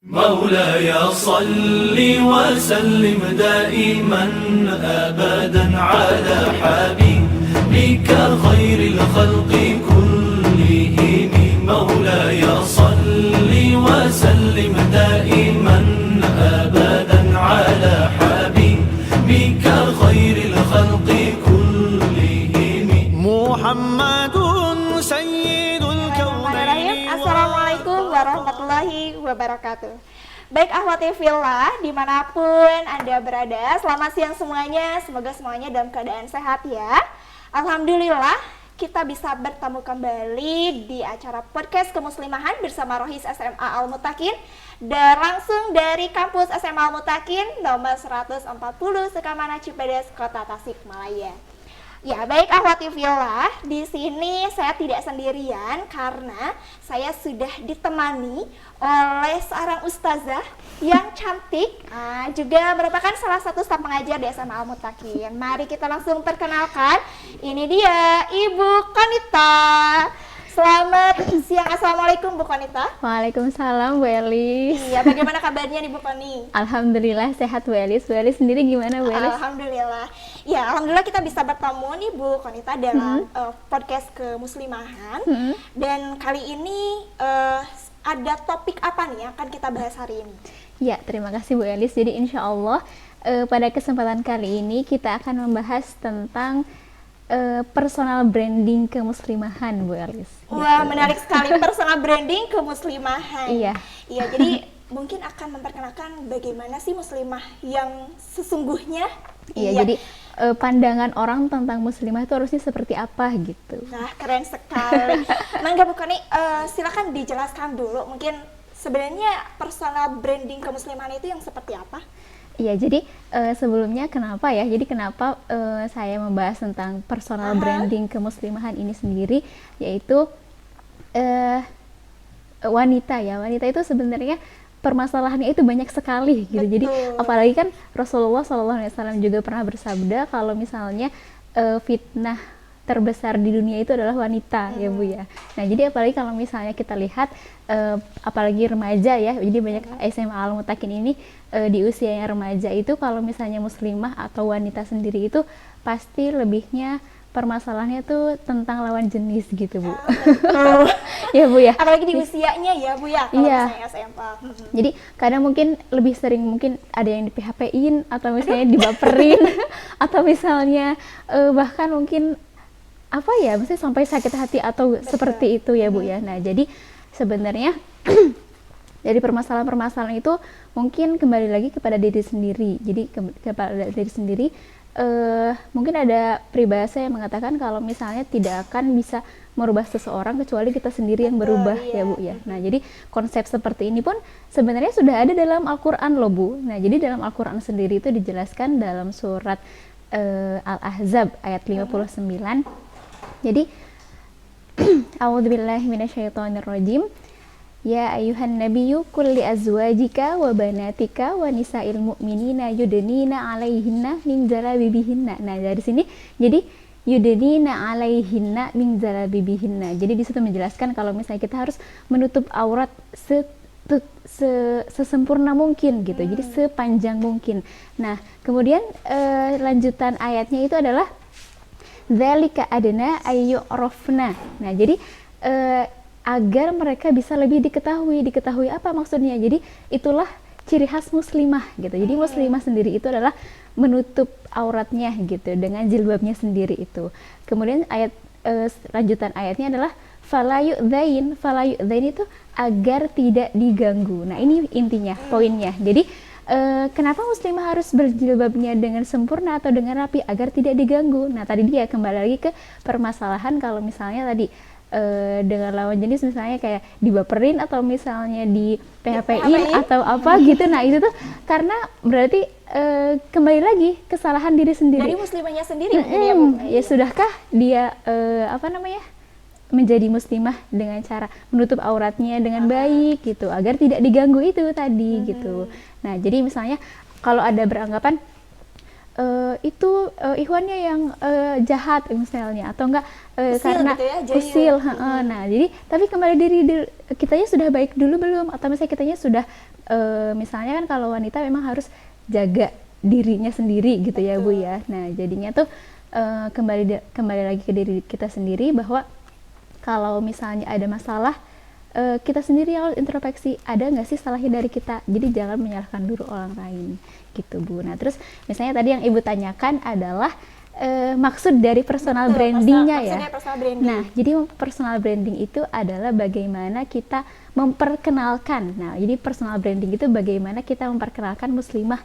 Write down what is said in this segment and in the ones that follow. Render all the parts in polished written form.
مولاي صل وسلم دائما أبدا على حبيبك خير الخلق كلهم مولاي صل وسلم دائما أبدا على حبيبك خير الخلق كلهم محمد سيد الكونين. Assalamualaikum warahmatullahi wabarakatuh. Baik ahwati fillah dimanapun Anda berada, selamat siang semuanya. Semoga semuanya dalam keadaan sehat ya. Alhamdulillah kita bisa bertemu kembali di acara podcast kemuslimahan bersama Rohis SMA Al-Mutakin dan langsung dari kampus SMA Al-Mutakin nomor 140 Sekamana Cipedes, Kota Tasikmalaya. Ya, baik ahwati fillah, di sini saya tidak sendirian karena saya sudah ditemani oleh seorang ustazah yang cantik, juga merupakan salah satu staf pengajar di SMA Al-Mutakin. Mari kita langsung perkenalkan, ini dia Ibu Konita. Selamat siang, assalamualaikum Bu Konita. Waalaikumsalam Bu Elis. Iya, bagaimana kabarnya nih Bu Koni? Alhamdulillah sehat Bu Elis. Bu Elis sendiri gimana Bu Elis? Alhamdulillah. Ya, alhamdulillah kita bisa bertemu nih Bu Konita dalam podcast kemuslimahan. Dan kali ini ada topik apa nih yang akan kita bahas hari ini? Ya, terima kasih Bu Elis. Jadi insya Allah pada kesempatan kali ini kita akan membahas tentang personal branding kemuslimahan Bu Elis. Wah, gitu. menarik sekali, personal branding kemuslimahan. Iya. Iya, jadi mungkin akan memperkenalkan bagaimana sih muslimah yang sesungguhnya. Iya, jadi pandangan orang tentang muslimah itu harusnya seperti apa gitu. Nah, keren sekali. Mangga Bu Koni, silakan dijelaskan dulu mungkin sebenarnya personal branding kemuslimahan itu yang seperti apa? Iya, jadi sebelumnya kenapa ya? Jadi kenapa saya membahas tentang personal branding kemuslimahan ini sendiri, yaitu wanita ya. Wanita itu sebenarnya permasalahannya itu banyak sekali gitu. Betul. Jadi apalagi kan Rasulullah SAW juga pernah bersabda kalau misalnya fitnah terbesar di dunia itu adalah wanita ya Bu ya. Nah, jadi apalagi kalau misalnya kita lihat apalagi remaja ya. Jadi banyak SMA Al-Mutakin ini di usia yang remaja itu kalau misalnya muslimah atau wanita sendiri itu pasti lebihnya permasalahannya tuh tentang lawan jenis gitu Bu. Ya Bu ya. Apalagi di usianya ya Bu ya, kalau misalnya SMA. Jadi kadang mungkin lebih sering mungkin ada yang di PHP-in atau misalnya dibaperin atau misalnya bahkan mungkin apa ya, mesti sampai sakit hati atau seperti itu ya Bu ya. Nah, jadi sebenarnya dari permasalahan-permasalahan itu mungkin kembali lagi kepada diri sendiri. Jadi kepada diri sendiri mungkin ada peribahasa yang mengatakan kalau misalnya tidak akan bisa merubah seseorang kecuali kita sendiri yang berubah ya Bu ya. Nah, jadi konsep seperti ini pun sebenarnya sudah ada dalam Al-Qur'an loh Bu. Nah, jadi dalam Al-Qur'an sendiri itu dijelaskan dalam surat Al-Ahzab ayat 59. Jadi a'udzubillahi minasyaitonirrajim. Ya ayuhan nabiyyu qul li azwajika wa banatika wa nisa'il mu'minina yudnina 'alaihinna min jalabibihinna. Nah, dari sini jadi yudnina 'alaihinna min jalabibihinna. Jadi di situ menjelaskan kalau misalnya kita harus menutup aurat sesempurna mungkin gitu. Jadi sepanjang mungkin. Nah, kemudian lanjutan ayatnya itu adalah dzalika adna ayyurafna. Nah, jadi agar mereka bisa lebih diketahui apa maksudnya. Jadi itulah ciri khas muslimah gitu. Jadi muslimah sendiri itu adalah menutup auratnya gitu dengan jilbabnya sendiri itu. Kemudian ayat lanjutan ayatnya adalah fala yu'dzain itu agar tidak diganggu. Nah, ini intinya, poinnya. Jadi kenapa muslimah harus berjilbabnya dengan sempurna atau dengan rapi agar tidak diganggu. Nah, tadi dia kembali lagi ke permasalahan kalau misalnya tadi dengan lawan jenis misalnya kayak dibaperin atau misalnya di PHP-in atau apa gitu. Nah, itu tuh karena berarti kembali lagi kesalahan diri sendiri. Dari muslimahnya sendiri mungkin ya Bu. Ya sudahkah dia menjadi muslimah dengan cara menutup auratnya dengan baik gitu agar tidak diganggu itu tadi gitu. Nah, jadi misalnya kalau ada beranggapan itu ikhwannya yang jahat misalnya atau enggak karena gitu ya, usil. Nah, jadi tapi kembali diri kitanya sudah baik dulu belum, atau misalnya kitanya sudah misalnya kan kalau wanita memang harus jaga dirinya sendiri gitu ya Bu ya. Nah jadinya tuh kembali lagi ke diri kita sendiri, bahwa kalau misalnya ada masalah, kita sendiri yang harus introspeksi, ada nggak sih salahnya dari kita, jadi jangan menyalahkan dulu orang lain gitu Bu. Nah terus misalnya tadi yang Ibu tanyakan adalah maksud dari personal brandingnya ya. Personal branding. Nah jadi personal branding itu adalah bagaimana kita memperkenalkan. Nah jadi personal branding itu bagaimana kita memperkenalkan muslimah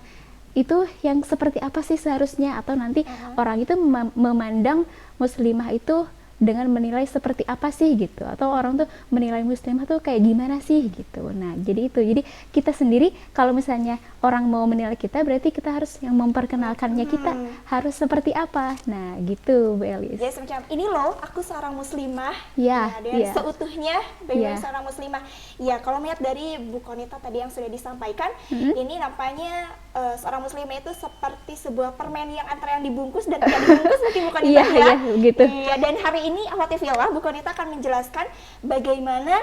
itu yang seperti apa sih seharusnya, atau nanti orang itu memandang muslimah itu dengan menilai seperti apa sih gitu, atau orang tuh menilai muslimah tuh kayak gimana sih gitu. Nah jadi itu, jadi kita sendiri kalau misalnya orang mau menilai kita, berarti kita harus yang memperkenalkannya kita harus seperti apa. Nah gitu Bu Elis. Jadi semacam ini loh aku seorang muslimah, Ya, dengan ya. seutuhnya bagaimana Ya. seorang muslimah. Ya kalau melihat dari Bu Konita tadi yang sudah disampaikan, ini nampaknya seorang muslimah itu seperti sebuah permen yang antara yang dibungkus dan tidak dibungkus mungkin Bu Konita Iya, ya. iya, begitu. Iya, dan hari ini Ahwatifillah Bu Konita akan menjelaskan bagaimana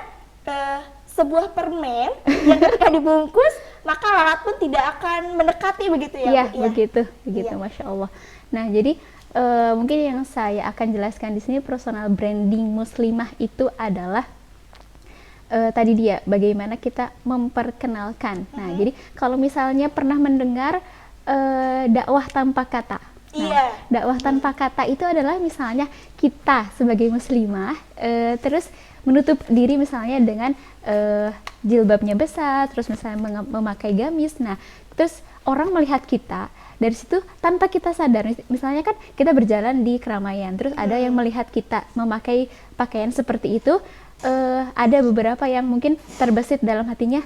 sebuah permen yang ketika dibungkus maka lalat pun tidak akan mendekati, begitu ya Iya, Bu? begitu, Iya. Masya Allah. Nah, jadi mungkin yang saya akan jelaskan di sini personal branding muslimah itu adalah tadi dia bagaimana kita memperkenalkan. Nah, jadi kalau misalnya pernah mendengar dakwah tanpa kata. Nah, Iya. dakwah tanpa kata itu adalah misalnya kita sebagai muslimah terus menutup diri misalnya dengan jilbabnya besar, terus misalnya memakai gamis. Nah, terus orang melihat kita dari situ tanpa kita sadar, misalnya kan kita berjalan di keramaian, terus ada yang melihat kita memakai pakaian seperti itu, ada beberapa yang mungkin terbesit dalam hatinya,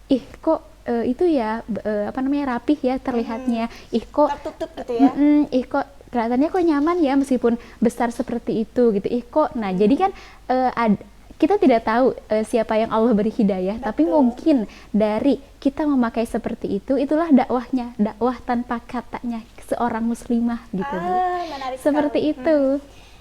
ih kok itu ya apa namanya rapih ya terlihatnya, ih kok Tertutup gitu ya. ih kok kelihatannya kok nyaman ya meskipun besar seperti itu gitu, ih kok. Nah jadi kan kita tidak tahu siapa yang Allah beri hidayah, tapi mungkin dari kita memakai seperti itu, itulah dakwahnya, dakwah tanpa katanya seorang muslimah gitu Bu. Menarik Seperti sekali. itu.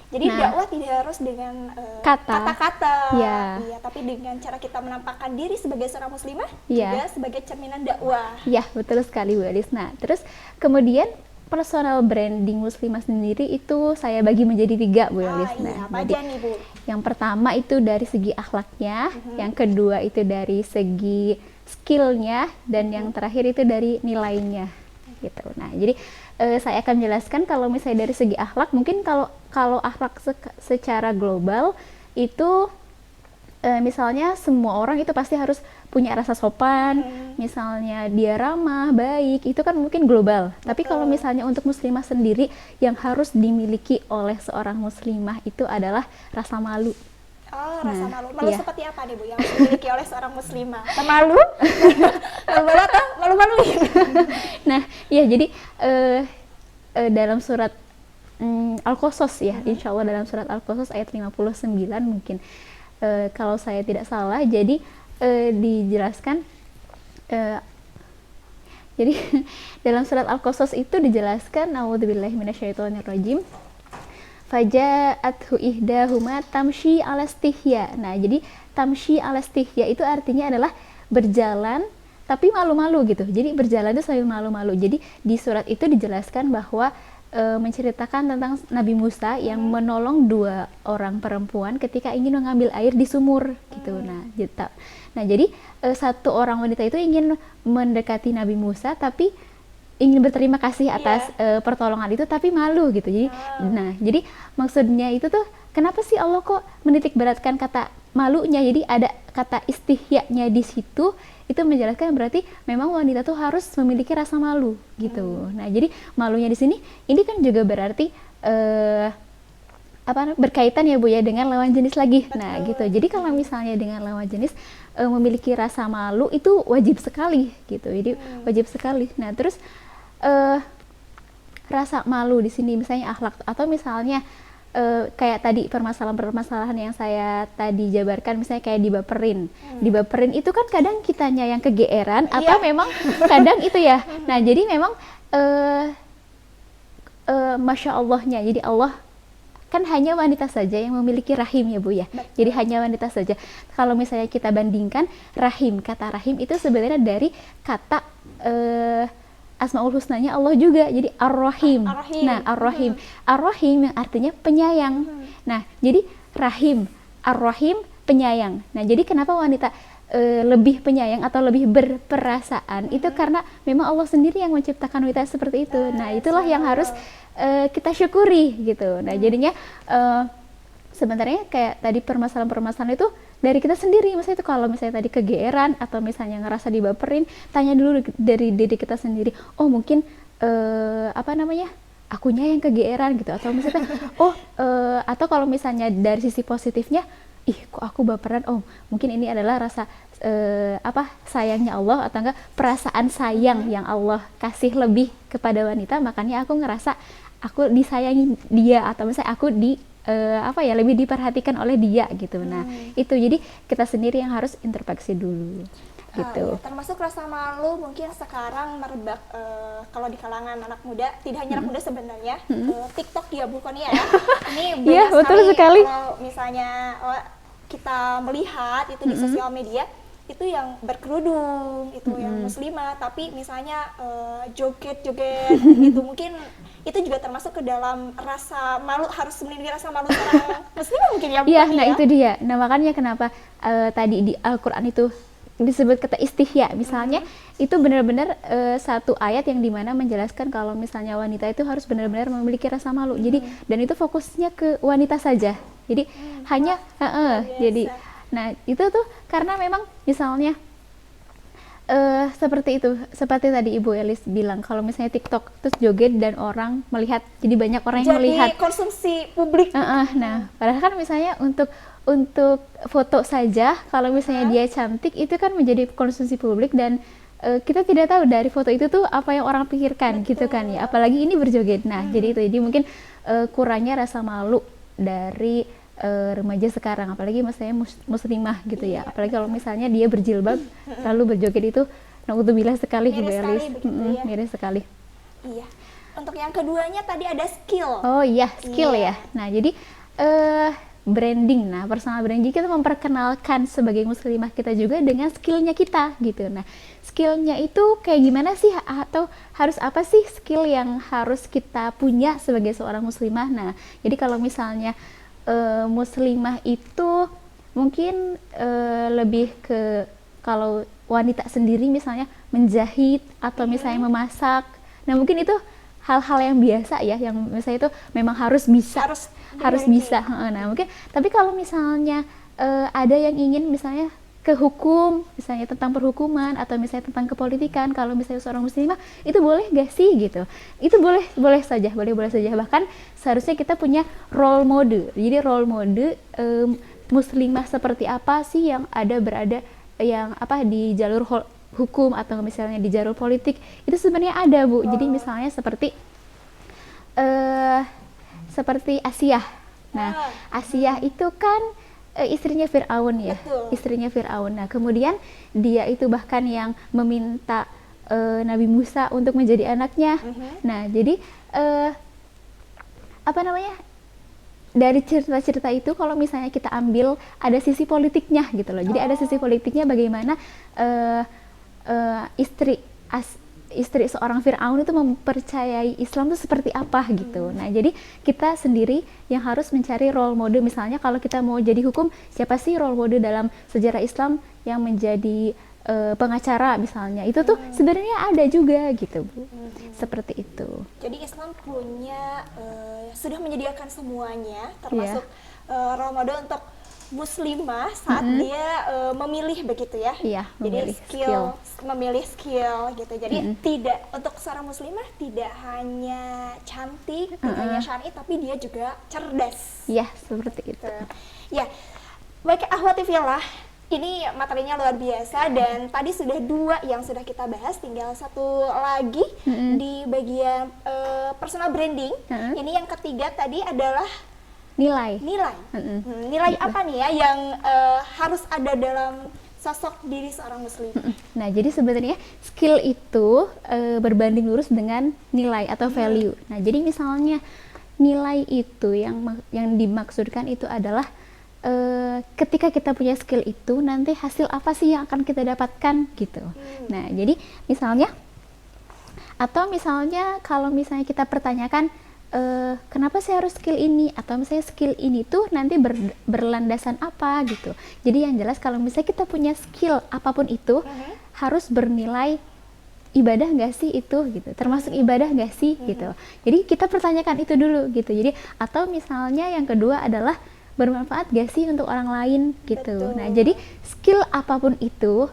Jadi Nah. dakwah tidak harus dengan Kata. kata-kata, Ya. iya, tapi dengan cara kita menampakkan diri sebagai seorang muslimah, Ya. juga sebagai cerminan dakwah. Ya betul sekali Bu Elis. Nah terus kemudian personal branding muslimah sendiri itu saya bagi menjadi 3 Bu Elis. Iya, Nah, apa jadi aja nih Bu? yang pertama itu dari segi akhlaknya, yang kedua itu dari segi skillnya, dan yang terakhir itu dari nilainya gitu. Nah jadi saya akan jelaskan kalau misalnya dari segi akhlak, mungkin kalau akhlak secara global itu misalnya semua orang itu pasti harus punya rasa sopan, misalnya dia ramah, baik, itu kan mungkin global. Tapi kalau misalnya untuk muslimah sendiri yang harus dimiliki oleh seorang muslimah itu adalah rasa malu. Oh, rasa Nah, malu. Malu iya. seperti apa nih Bu yang dimiliki oleh seorang muslimah? Malu? Malu atau malu-maluin? Nah, ya jadi dalam surat Al-Qasas ya, insya Allah dalam surat Al-Qasas ayat 59 mungkin kalau saya tidak salah, jadi dijelaskan jadi dalam surat Al-Qasas itu dijelaskan a'udzubillahi minasyaitonirrajim, faja'athu ihdahuma tamshi 'ala istihya. Nah, jadi tamshi 'ala istihya itu artinya adalah berjalan tapi malu-malu gitu. Jadi berjalan itu sambil malu-malu. Jadi di surat itu dijelaskan bahwa menceritakan tentang Nabi Musa yang menolong 2 orang perempuan ketika ingin mengambil air di sumur gitu. Nah, jadi 1 orang wanita itu ingin mendekati Nabi Musa tapi ingin berterima kasih atas pertolongan itu tapi malu gitu. Jadi jadi maksudnya itu tuh kenapa sih Allah kok menitik beratkan kata malunya? Jadi ada kata istihyanya di situ, itu menjelaskan berarti memang wanita tuh harus memiliki rasa malu gitu. Nah, jadi malunya di sini ini kan juga berarti berkaitan ya Bu ya dengan lawan jenis lagi. Nah, gitu. Jadi kalau misalnya dengan lawan jenis memiliki rasa malu itu wajib sekali gitu. Jadi wajib sekali. Nah, terus rasa malu di sini misalnya akhlak, atau misalnya kayak tadi permasalahan-permasalahan yang saya tadi jabarkan, misalnya kayak dibaperin itu kan kadang kitanya yang kegeeran atau memang kadang itu ya. Nah, jadi memang Masya Allahnya, jadi Allah kan hanya wanita saja yang memiliki rahim ya Bu ya. Betul. Jadi hanya wanita saja. Kalau misalnya kita bandingkan rahim, kata rahim itu sebenarnya dari kata Asmaul Husnanya Allah juga. Jadi Ar-Rahim. Ar-Rahim. Nah, Ar-Rahim. Ar-Rahim yang artinya penyayang. Nah, jadi rahim, Ar-Rahim penyayang. Nah, jadi kenapa wanita lebih penyayang atau lebih berperasaan itu karena memang Allah sendiri yang menciptakan wanita seperti itu. Nah, itulah yang harus kita syukuri gitu. Nah, jadinya sebenarnya kayak tadi permasalahan-permasalahan itu dari kita sendiri. Misalnya itu kalau misalnya tadi kegeeran atau misalnya ngerasa dibaperin, tanya dulu dari diri kita sendiri. Oh, mungkin akunya yang kegeeran gitu, atau misalnya atau kalau misalnya dari sisi positifnya, kok aku baperan, oh mungkin ini adalah rasa sayangnya Allah, atau enggak perasaan sayang yang Allah kasih lebih kepada wanita, makanya aku ngerasa aku disayangi dia, atau misalnya aku lebih diperhatikan oleh dia gitu. Nah, itu jadi kita sendiri yang harus introspeksi dulu gitu. Ya, termasuk rasa malu mungkin sekarang merebak kalau di kalangan anak muda, tidak hanya anak muda sebenarnya, TikTok ya bukan ya. Ini banyak betul sekali. Kalau misalnya kita melihat itu di sosial media, itu yang berkerudung, itu yang muslimah, tapi misalnya joget-joget gitu, mungkin itu juga termasuk ke dalam rasa malu, harus memiliki rasa malu seorang muslimah mungkin ya. Iya, nah itu dia. Nah, makanya kenapa tadi di Al-Quran itu disebut kata istihya, misalnya itu benar-benar satu ayat yang dimana menjelaskan kalau misalnya wanita itu harus benar-benar memiliki rasa malu. Jadi dan itu fokusnya ke wanita saja. Jadi hanya jadi nah itu tuh karena memang misalnya seperti itu, seperti tadi Ibu Elis bilang, kalau misalnya TikTok terus joget dan orang melihat, jadi banyak orang yang melihat. Jadi konsumsi publik. Nah, padahal kan misalnya untuk foto saja, kalau misalnya dia cantik, itu kan menjadi konsumsi publik, dan kita tidak tahu dari foto itu tuh apa yang orang pikirkan. Betul. Gitu kan ya. Apalagi ini berjoget. Nah, jadi mungkin kurangnya rasa malu dari remaja sekarang, apalagi misalnya muslimah gitu ya. Apalagi kalau misalnya dia berjilbab lalu berjoget, itu naudzubillah sekali, Ibu Elis. Miris sekali. Iya. Untuk yang keduanya tadi ada skill. Oh iya, skill ya. Nah, jadi branding. Nah, personal branding kita memperkenalkan sebagai muslimah kita juga dengan skillnya kita gitu. Nah, skillnya itu kayak gimana sih, atau harus apa sih skill yang harus kita punya sebagai seorang muslimah? Nah, jadi kalau misalnya muslimah itu mungkin lebih ke, kalau wanita sendiri misalnya menjahit atau misalnya memasak. Nah, mungkin itu hal-hal yang biasa ya, yang misalnya itu memang harus bisa, harus bisa. Nah, mungkin tapi kalau misalnya ada yang ingin misalnya ke hukum, misalnya tentang perhukuman atau misalnya tentang kepolitikan, kalau misalnya seorang muslimah itu boleh gak sih gitu? Itu boleh saja. Bahkan seharusnya kita punya role model. Jadi role model muslimah seperti apa sih yang berada yang di jalur hukum atau misalnya di jalur politik, itu sebenarnya ada, Bu. Jadi misalnya seperti Asiyah. Nah, Asiyah itu kan istrinya Fir'aun ya. Betul. Istrinya Fir'aun. Nah, kemudian dia itu bahkan yang meminta Nabi Musa untuk menjadi anaknya. Nah, jadi dari cerita-cerita itu kalau misalnya kita ambil ada sisi politiknya gitu loh. Jadi ada sisi politiknya bagaimana istri seorang Fir'aun itu mempercayai Islam itu seperti apa gitu. Nah, jadi kita sendiri yang harus mencari role model. Misalnya kalau kita mau jadi hukum, siapa sih role model dalam sejarah Islam yang menjadi pengacara misalnya. Itu tuh sebenarnya ada juga gitu, Bu. Seperti itu. Jadi Islam punya sudah menyediakan semuanya, termasuk role model untuk muslimah saat dia memilih begitu ya. Iya, jadi memilih skill gitu. Jadi tidak, untuk seorang muslimah tidak hanya cantik, tidak hanya syar'i, tapi dia juga cerdas. Iya, seperti itu. Ya. Baik, Akhwati Fillah, ini materinya luar biasa, dan tadi sudah 2 yang sudah kita bahas, tinggal 1 lagi di bagian personal branding. Ini yang ketiga tadi adalah nilai. Nilai apa nih ya yang harus ada dalam sosok diri seorang muslim? Nah, jadi sebenarnya skill itu berbanding lurus dengan nilai atau value. Nah, jadi misalnya nilai itu yang dimaksudkan itu adalah ketika kita punya skill itu nanti hasil apa sih yang akan kita dapatkan gitu. Nah, jadi misalnya kalau misalnya kita pertanyakan kenapa saya harus skill ini, atau misalnya skill ini tuh nanti berlandasan apa gitu. Jadi yang jelas kalau misalnya kita punya skill apapun itu harus bernilai ibadah nggak sih itu gitu, termasuk ibadah nggak sih gitu. Jadi kita pertanyakan itu dulu gitu. Jadi atau misalnya yang kedua adalah bermanfaat gak sih untuk orang lain gitu. Betul. Nah, jadi skill apapun itu,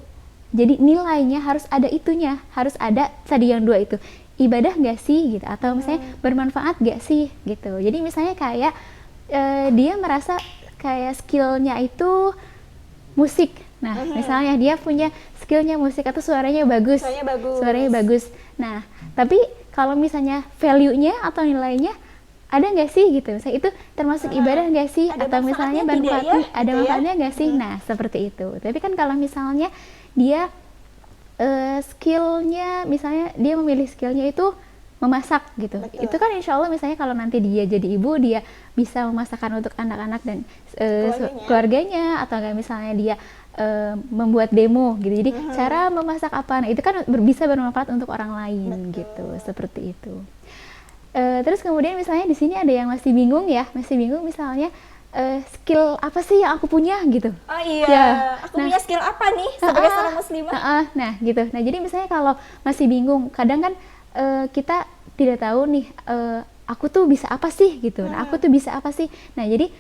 jadi nilainya harus ada itunya, harus ada tadi yang dua itu, ibadah gak sih gitu, atau misalnya bermanfaat gak sih gitu. Jadi misalnya kayak dia merasa kayak skillnya itu musik. Nah, misalnya dia punya skillnya musik atau suaranya bagus. Suaranya bagus. Nah, tapi kalau misalnya value-nya atau nilainya ada nggak sih gitu, misalnya itu termasuk ibadah nggak sih, atau misalnya manfaatnya ada manfaatnya nggak sih. Nah, seperti itu. Tapi kan kalau misalnya dia skillnya, misalnya dia memilih skillnya itu memasak gitu. Betul. Itu kan insya Allah misalnya kalau nanti dia jadi ibu, dia bisa memasakkan untuk anak-anak dan keluarganya, atau nggak misalnya dia membuat demo gitu. Jadi cara memasak apa, nah itu kan bisa bermanfaat untuk orang lain. Betul. Gitu, seperti itu. Terus kemudian misalnya di sini ada yang masih bingung misalnya skill apa sih yang aku punya gitu. Oh iya, ya. Aku punya skill apa nih sebagai seorang muslimah? Nah gitu. Nah jadi misalnya kalau masih bingung, kadang kan kita tidak tahu nih aku tuh bisa apa sih gitu. Nah aku tuh bisa apa sih. Nah jadi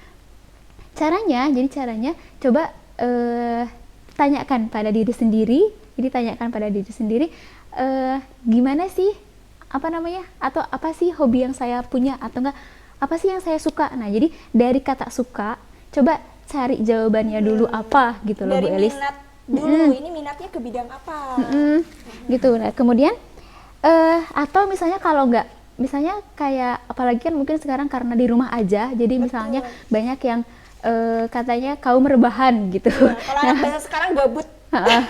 caranya coba tanyakan pada diri sendiri. Jadi tanyakan pada diri sendiri gimana sih, atau apa sih hobi yang saya punya, atau enggak apa sih yang saya suka. Nah jadi dari kata suka coba cari jawabannya dulu apa gitu loh, Bu Elis. Dari minat dulu, ini minatnya ke bidang apa gitu. Nah kemudian atau misalnya kalau enggak, misalnya kayak apalagi kan mungkin sekarang karena di rumah aja, jadi misalnya banyak yang katanya kaum rebahan gitu. Kalau anak bahasa sekarang gabut.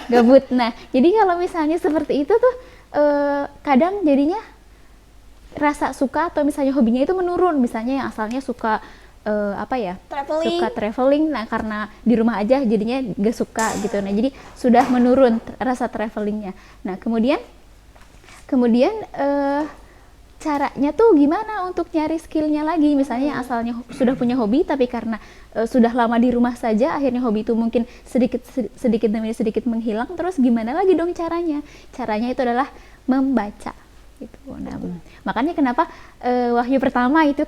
Gabut. Nah jadi kalau misalnya seperti itu tuh kadang jadinya rasa suka atau misalnya hobinya itu menurun. Misalnya yang asalnya suka traveling, nah karena di rumah aja jadinya gak suka gitu. Nah jadi sudah menurun rasa travelingnya. Nah kemudian caranya tuh gimana untuk nyari skillnya lagi. Misalnya yang asalnya sudah punya hobi, tapi karena sudah lama di rumah saja, akhirnya hobi itu mungkin sedikit demi sedikit menghilang. Terus gimana lagi dong caranya? Caranya itu adalah membaca gitu. Nah, makanya kenapa wahyu pertama itu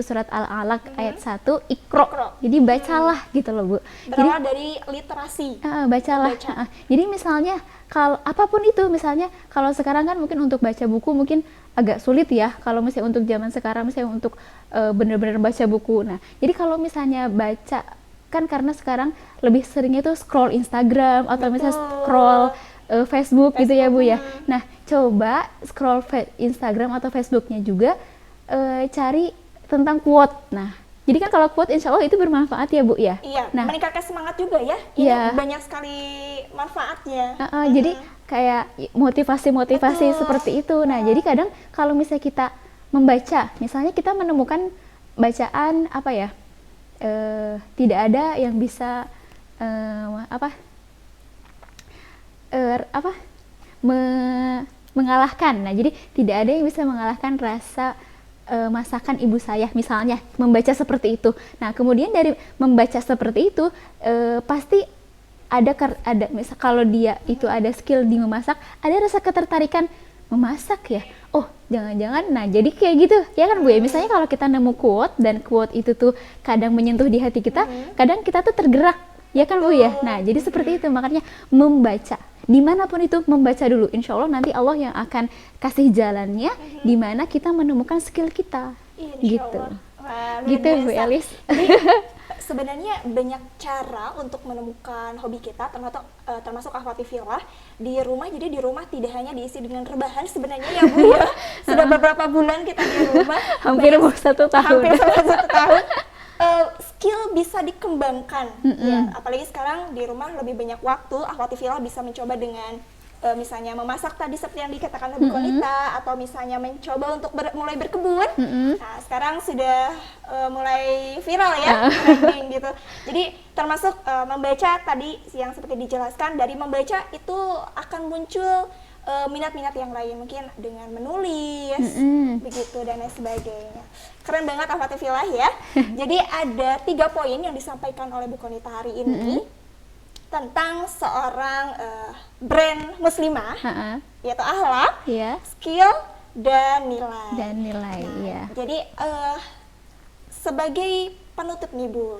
surat Al-Alaq ayat 1, Iqra. Jadi bacalah gitu loh, Bu. Berawal dari literasi. Bacalah. Jadi misalnya kalau apapun itu, misalnya kalau sekarang kan mungkin untuk baca buku mungkin agak sulit ya, kalau misalnya untuk zaman sekarang, misalnya untuk benar-benar baca buku. Nah, jadi kalau misalnya baca kan karena sekarang lebih seringnya tuh scroll Instagram atau misalnya scroll Facebook gitu ya, Bu ya. Nah, coba scroll Instagram atau Facebooknya juga cari tentang quote. Nah, jadi kan kalau quote insya Allah itu bermanfaat ya, Bu ya. Iya, nah, meningkatkan semangat juga ya. Ini banyak sekali manfaatnya. Jadi kayak motivasi seperti itu. Nah, jadi kadang kalau misalnya kita membaca, misalnya kita menemukan bacaan tidak ada yang bisa mengalahkan. Nah, jadi tidak ada yang bisa mengalahkan rasa masakan ibu saya, misalnya membaca seperti itu. Nah, kemudian dari membaca seperti itu pasti ada misal kalau dia itu ada skill di memasak, ada rasa ketertarikan memasak ya. Oh, jangan-jangan. Nah, jadi kayak gitu ya kan, Bu ya. Misalnya kalau kita nemu quote dan quote itu tuh kadang menyentuh di hati kita, kadang kita tuh tergerak ya kan, Bu ya. Nah, jadi seperti itu, makanya membaca dimanapun itu membaca dulu. Insya Allah nanti Allah yang akan kasih jalannya di mana kita menemukan skill kita. Gitu. Wah, gitu Bu Elis. Sebenarnya banyak cara untuk menemukan hobi kita, termasuk akhwati fillah di rumah. Jadi di rumah tidak hanya diisi dengan rebahan sebenarnya ya, Bu ya. Sudah beberapa bulan kita di rumah. Hampir 1 tahun. Hampir 1 tahun. Skill bisa dikembangkan ya, apalagi sekarang di rumah lebih banyak waktu, akhwati fillah bisa mencoba dengan misalnya memasak tadi seperti yang dikatakan Bu Konita, atau misalnya mencoba untuk mulai berkebun. Nah, sekarang sudah mulai viral ya, trending gitu. Jadi termasuk membaca tadi yang seperti dijelaskan, dari membaca itu akan muncul minat-minat yang lain, mungkin dengan menulis, begitu dan lain sebagainya. Keren banget Al-Fatihah ya. Jadi ada 3 poin yang disampaikan oleh Bu Konita hari ini tentang seorang brand muslimah, yaitu akhlak, skill, dan nilai. Nah, jadi sebagai penutup nih Bu,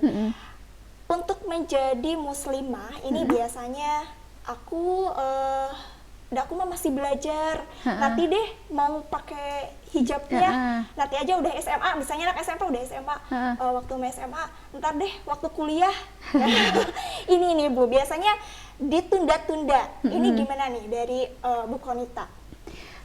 untuk menjadi muslimah ini biasanya aku mah masih belajar, nanti deh mau pakai hijabnya, nanti aja udah SMA, misalnya anak SMP udah SMA, waktu mau SMA, ntar deh waktu kuliah. Ini nih Bu, biasanya ditunda-tunda. Ini gimana nih dari Bu Konita?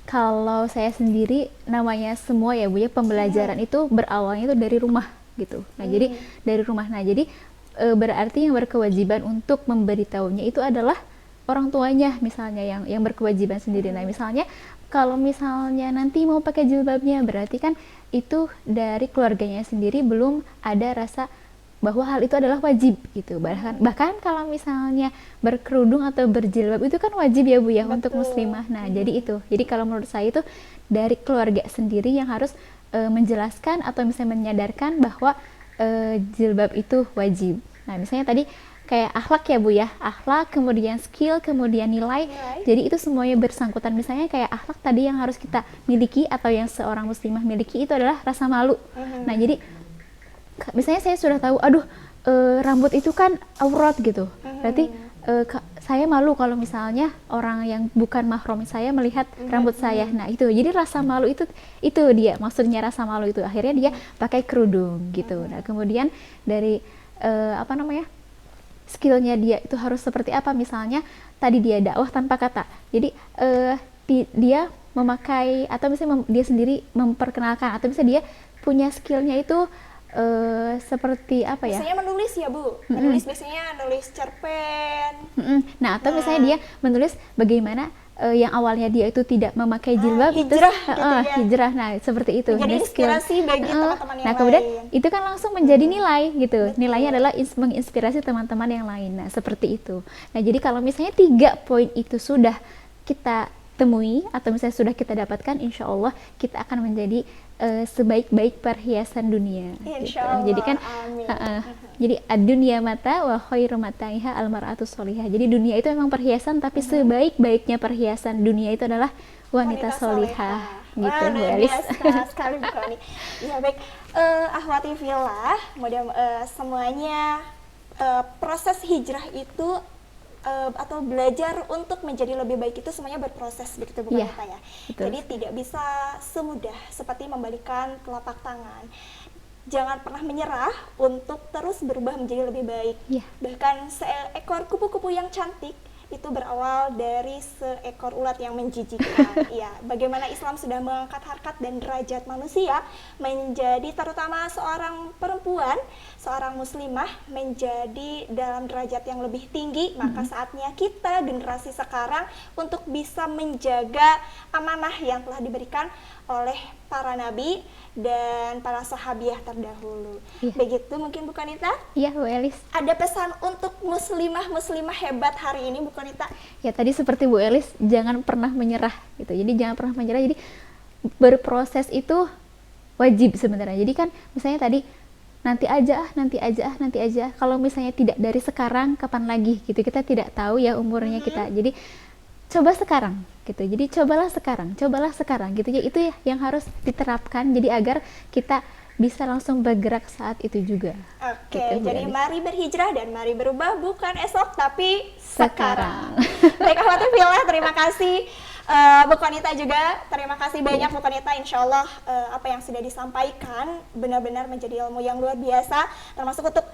Kalau saya sendiri, namanya semua ya Bu ya, pembelajaran itu berawalnya itu dari rumah gitu. Nah jadi dari rumah, nah jadi berarti yang berkewajiban untuk memberitahunya itu adalah orang tuanya, misalnya yang berkewajiban sendiri. Nah misalnya kalau misalnya nanti mau pakai jilbabnya, berarti kan itu dari keluarganya sendiri belum ada rasa bahwa hal itu adalah wajib gitu. Bahkan kalau misalnya berkerudung atau berjilbab itu kan wajib ya Bu ya. Betul. Untuk muslimah. Nah jadi itu, jadi kalau menurut saya itu dari keluarga sendiri yang harus menjelaskan atau misalnya menyadarkan bahwa jilbab itu wajib. Nah misalnya tadi kayak akhlak ya Bu ya, akhlak, kemudian skill, kemudian nilai. Jadi itu semuanya bersangkutan. Misalnya kayak akhlak tadi yang harus kita miliki atau yang seorang muslimah miliki itu adalah rasa malu. Nah jadi misalnya saya sudah tahu, aduh rambut itu kan aurat gitu, berarti saya malu kalau misalnya orang yang bukan mahram saya melihat rambut saya. Nah itu, jadi rasa malu itu dia maksudnya, rasa malu itu akhirnya dia pakai kerudung gitu. Nah kemudian dari skillnya dia itu harus seperti apa, misalnya tadi dia dakwah tanpa kata, jadi dia memakai atau misalnya dia sendiri memperkenalkan atau misalnya dia punya skillnya itu seperti apa ya? Biasanya menulis ya Bu, menulis biasanya nulis cerpen. Nah atau misalnya dia menulis bagaimana yang awalnya dia itu tidak memakai jilbab, hijrah, hijrah. Nah seperti itu. Jadi inspirasi bagi teman-teman yang lain. Kemudian itu kan langsung menjadi nilai gitu. Betul. Nilainya adalah menginspirasi teman-teman yang lain. Nah seperti itu. Nah jadi kalau misalnya 3 poin itu sudah kita temui atau misalnya sudah kita dapatkan, insya Allah kita akan menjadi sebaik-baik perhiasan dunia. Insya Allah. Jadi kan, jadi ad-dunya mata wa khairu mataiha al-mar'atu sholihah. Jadi dunia itu memang perhiasan, tapi sebaik-baiknya perhiasan dunia itu adalah wanita sholihah. Gitu, Bu Elis. Biasa sekali Bu Koni. Ya baik, akhwati fillah, semuanya proses hijrah itu atau belajar untuk menjadi lebih baik itu semuanya berproses, begitu Bu Konita ya. Betul. Jadi tidak bisa semudah seperti membalikan telapak tangan. Jangan pernah menyerah untuk terus berubah menjadi lebih baik. Bahkan seekor kupu-kupu yang cantik itu berawal dari seekor ulat yang menjijikkan. Ya, bagaimana Islam sudah mengangkat harkat dan derajat manusia menjadi, terutama seorang perempuan, seorang muslimah menjadi dalam derajat yang lebih tinggi. Maka saatnya kita generasi sekarang untuk bisa menjaga amanah yang telah diberikan oleh para nabi dan para sahabiah terdahulu. Begitu mungkin Bu Konita? Iya Bu Elis. Ada pesan untuk muslimah hebat hari ini Bu Konita? Ya tadi seperti Bu Elis, jangan pernah menyerah gitu. Jadi jangan pernah menyerah. Jadi berproses itu wajib sebenarnya. Jadi kan misalnya tadi nanti aja. Kalau misalnya tidak dari sekarang, kapan lagi gitu. Kita tidak tahu ya umurnya kita. Jadi coba sekarang gitu. Jadi cobalah sekarang gitu ya. Itu ya yang harus diterapkan, jadi agar kita bisa langsung bergerak saat itu juga. Oke, gitu, jadi mari berhijrah dan mari berubah, bukan esok tapi sekarang. Baik akhwati fillah, terima kasih Bu Konita juga, terima kasih banyak Bu Konita. Insya Allah apa yang sudah disampaikan benar-benar menjadi ilmu yang luar biasa, termasuk untuk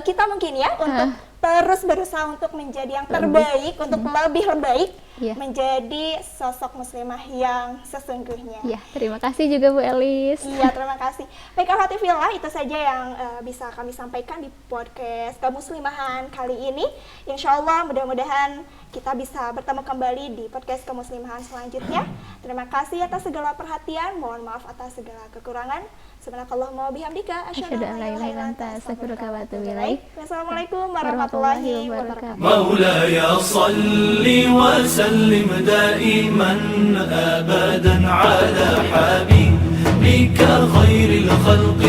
kita mungkin ya, untuk terus berusaha untuk menjadi yang terbaik, untuk lebih baik, Iya. menjadi sosok muslimah yang sesungguhnya. Ya, terima kasih juga Bu Elis. Iya, terima kasih. Baik, akhwati fillah, itu saja yang bisa kami sampaikan di podcast Kemuslimahan kali ini. Insya Allah mudah-mudahan kita bisa bertemu kembali di podcast Kemuslimahan selanjutnya. Terima kasih atas segala perhatian, mohon maaf atas segala kekurangan. Subhanakallahumma wa bihamdika asyhadu an la ilaha illa anta astaghfiruka wa atubu ilaik. Wassalamualaikum warahmatullahi wabarakatuh. مولاي صل وسلم دائما أبدا على حبيبك خير الخلق